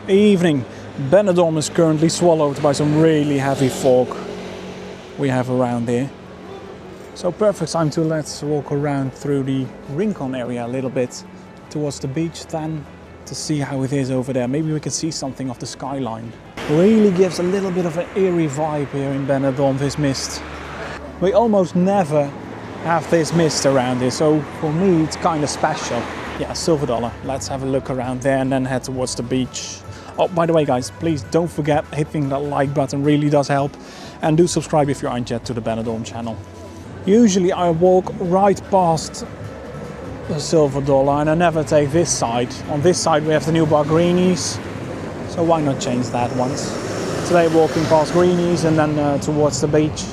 evening. Benidorm is currently swallowed by some really heavy fog we have around here. So perfect time to let's walk around through the Rincon area a little bit towards the beach then to see how it is over there. Maybe we can see something of the skyline. Really gives a little bit of an eerie vibe here in Benidorm, this mist. We almost never have this mist around here, so for me it's kind of special. Yeah, Silver Dollar. Let's have a look around there and then head towards the beach. Oh, by the way guys, please don't forget hitting that like button, really does help. And do subscribe if you aren't yet to the Benidorm channel. Usually I walk right past the Silver Dollar and I never take this side. On this side we have the new bar Greeny's, so why not change that once. Today walking past Greeny's and then towards the beach.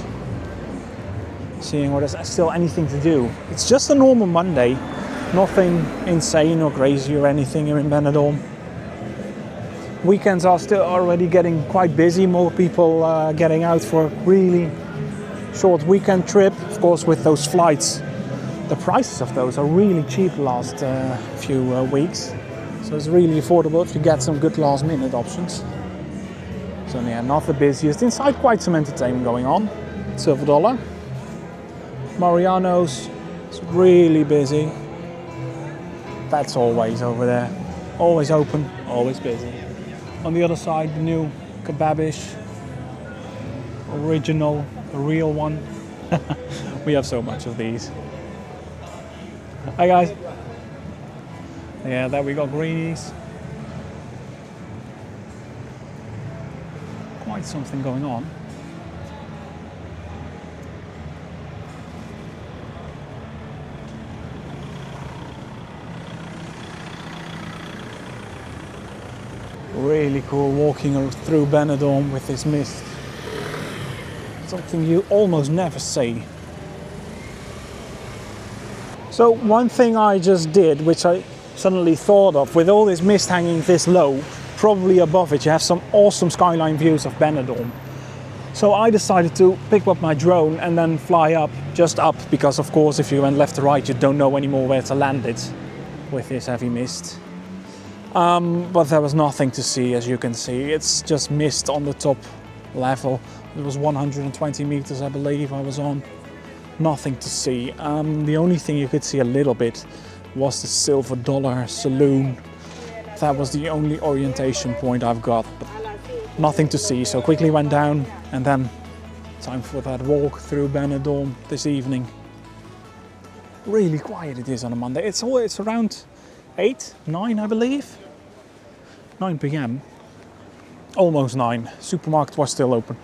Seeing where there's still anything to do. It's just a normal Monday. Nothing insane or crazy or anything here in Benidorm. Weekends are still already getting quite busy. More people getting out for a really short weekend trip. Of course, with those flights, the prices of those are really cheap last few weeks. So it's really affordable if you get some good last minute options. So yeah, not the busiest. Inside quite some entertainment going on. Silver Dollar. Mariano's, it's really busy. That's always over there. Always open, always busy. On the other side, the new kebabish. Original, the real one. We have so much of these. Hi guys. Yeah, there we got Greeny's. Quite something going on. Really cool walking through Benidorm with this mist. Something you almost never see. So one thing I just did, which I suddenly thought of, with all this mist hanging this low, probably above it you have some awesome skyline views of Benidorm. So I decided to pick up my drone and then fly up, just up, because of course if you went left to right you don't know anymore where to land it with this heavy mist. But there was nothing to see, as you can see. It's just mist on the top level. It was 120 meters, I believe, I was on. Nothing to see. The only thing you could see a little bit was the Silver Dollar saloon. That was the only orientation point I've got. But nothing to see, so quickly went down and then time for that walk through Benidorm this evening. Really quiet it is on a Monday. It's around 8, 9 I believe. 9 p.m. Almost 9. Supermarket was still open.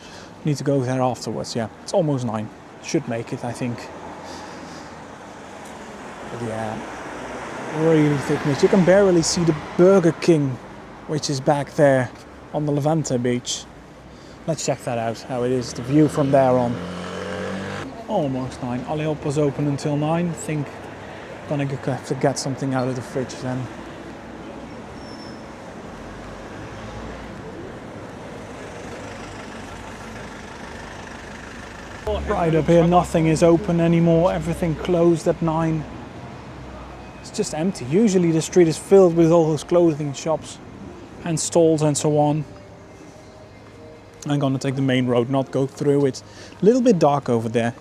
Need to go there afterwards, yeah. It's almost 9. Should make it, I think. But yeah, really thick mist. You can barely see the Burger King, which is back there on the Levante Beach. Let's check that out, how it is, the view from there on. Almost 9. Alihop was open until 9. I think gonna have to get something out of the fridge then. Right up here, nothing is open anymore. Everything closed at 9. It's just empty. Usually the street is filled with all those clothing shops and stalls and so on. I'm gonna take the main road, not go through it. A little bit dark over there.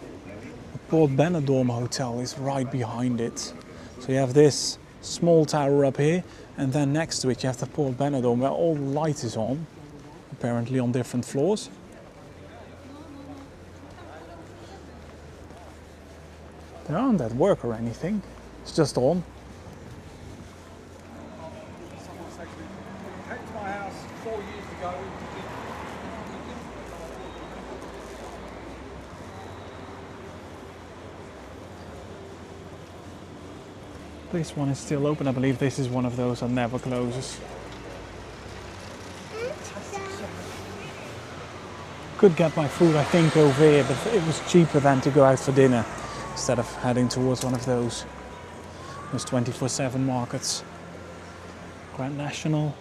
The Port Benidorm Hotel is right behind it. So you have this small tower up here, and then next to it you have the Port Benidorm where all the light is on, apparently on different floors. They aren't at work or anything, it's just on. Came to my house 4 years ago. This one is still open. I believe this is one of those that never closes. Could get my food, I think, over here, but it was cheaper than to go out for dinner instead of heading towards one of those 24/7 markets. Grand National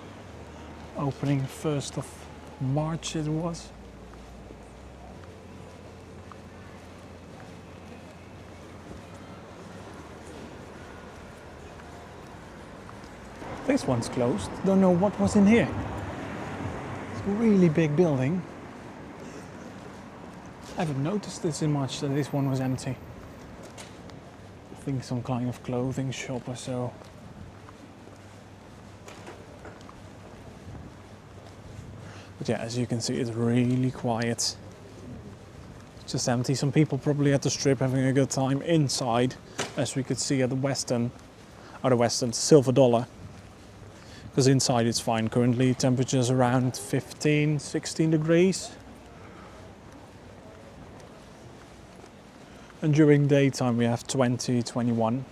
opening 1st of March it was. This one's closed. Don't know what was in here. really big building. I haven't noticed this in much that this one was empty. I think some kind of clothing shop or so. But yeah, as you can see, it's really quiet. It's just empty. Some people probably at the strip having a good time inside, as we could see at the Silver Dollar. Because inside it's fine currently. Temperatures around 15, 16 degrees. And during daytime we have 20, 21.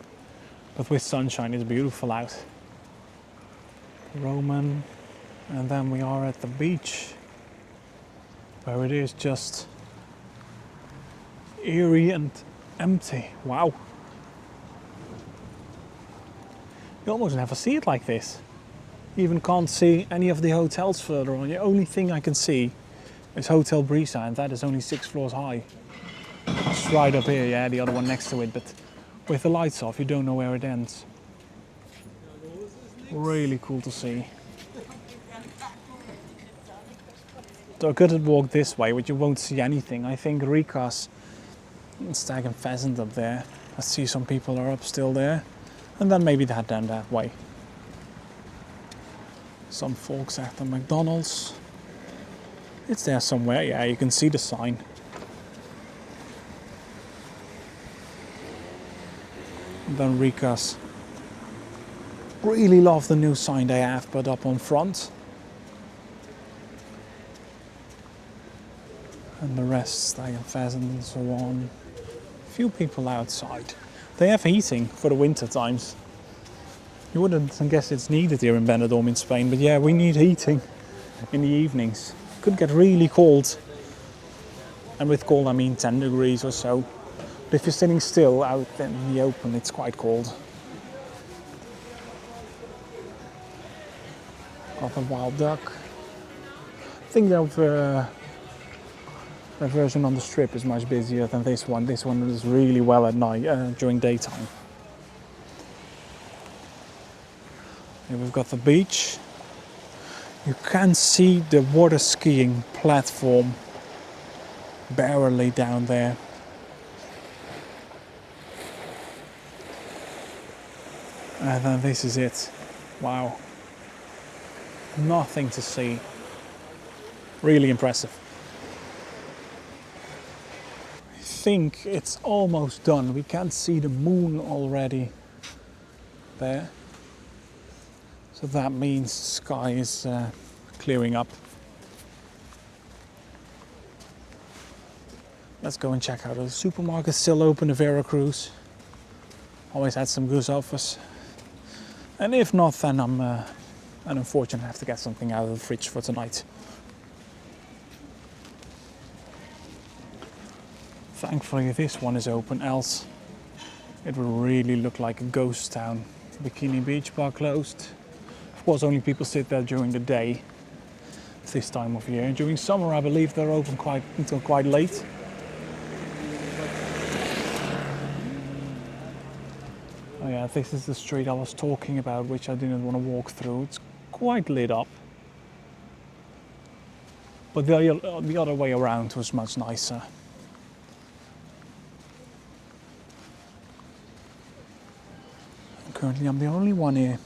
But with sunshine it's beautiful out. Roman. And then we are at the beach, where it is just eerie and empty. Wow. You almost never see it like this. You even can't see any of the hotels further on. The only thing I can see is Hotel Brisa, and that is only 6 floors high. It's right up here, yeah, the other one next to it, but with the lights off you don't know where it ends. Really cool to see. So I could have walked this way, but you won't see anything. I think Rica's Stag and Pheasant up there. I see some people are up still there. And then maybe that down that way. Some folks at the McDonald's. It's there somewhere, yeah, you can see the sign. And then Rica's. Really love the new sign they have put up on front. And the rest, Stag and Pheasant and so on. Few people outside. They have heating for the winter times. You wouldn't guess it's needed here in Benidorm in Spain, but yeah, we need heating in the evenings. Could get really cold. And with cold I mean 10 degrees or so. But if you're sitting still out in the open, it's quite cold. Got a wild duck. I think that version on the strip is much busier than this one. This one is really well at night, during daytime. Here we've got the beach. You can see the water skiing platform barely down there. And then this is it. Wow. Nothing to see. Really impressive. I think it's almost done. We can see the moon already there. So that means the sky is clearing up. Let's go and check out. The supermarket's still open, the Veracruz. Always had some goose offers. And if not, then I'm unfortunately have to get something out of the fridge for tonight. Thankfully this one is open, else it would really look like a ghost town. Bikini Beach bar closed. Of course only people sit there during the day this time of year. During summer I believe they're open until quite late. Oh yeah, this is the street I was talking about, which I didn't want to walk through. It's quite lit up. But the other way around was much nicer. Currently I'm the only one here.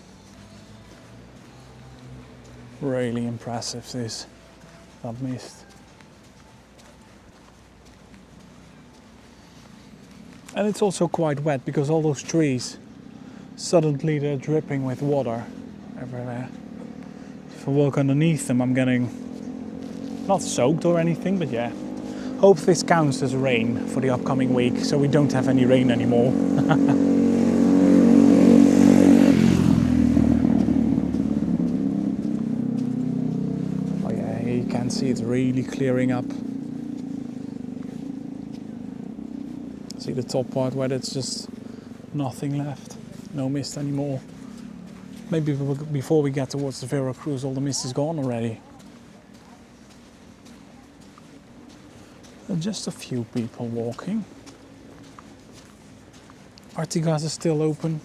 Really impressive this, that mist. And it's also quite wet because all those trees, suddenly they're dripping with water everywhere. If I walk underneath them I'm getting not soaked or anything, but yeah. Hope this counts as rain for the upcoming week, so we don't have any rain anymore. See, it's really clearing up. See the top part where there's just nothing left, no mist anymore. Maybe before we get towards the Veracruz all the mist is gone already. And just a few people walking. Artigas is still open.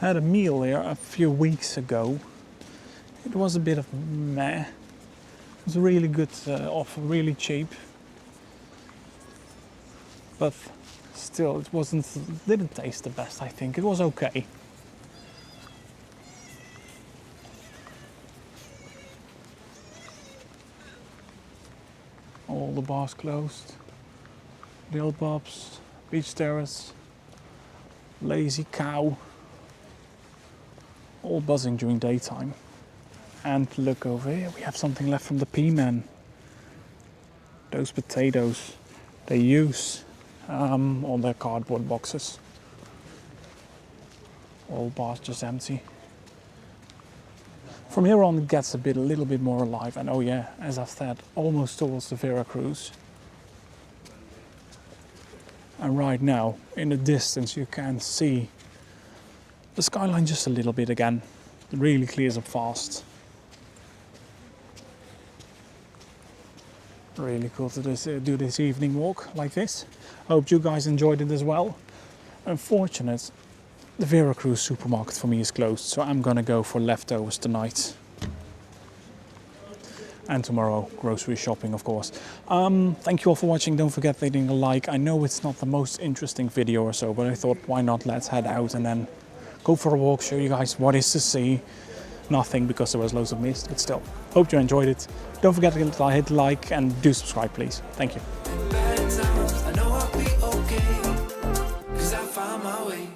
I had a meal here a few weeks ago. It was a bit of meh. It was a really good offer, really cheap. But still, it didn't taste the best, I think. It was okay. All the bars closed. Little Bob's, Beach Terrace, Lazy Cow. All buzzing during daytime. And look over here, we have something left from the P-Man. Those potatoes they use on their cardboard boxes. All bars just empty. From here on it gets a little bit more alive, and oh yeah, as I said, almost towards the Veracruz. And right now, in the distance, you can see the skyline just a little bit again. It really clears up fast. Really cool to do this evening walk like this. Hope you guys enjoyed it as well. Unfortunate, the Veracruz supermarket for me is closed, so I'm gonna go for leftovers tonight. And tomorrow, grocery shopping, of course. Thank you all for watching. Don't forget leaving a like. I know it's not the most interesting video or so, but I thought, why not? Let's head out and then go for a walk, show you guys what is to see. Nothing, because there was loads of mist, but still. Hope you enjoyed it. Don't forget to hit like and do subscribe, please. Thank you. I know I'll be okay, 'cause I found my way.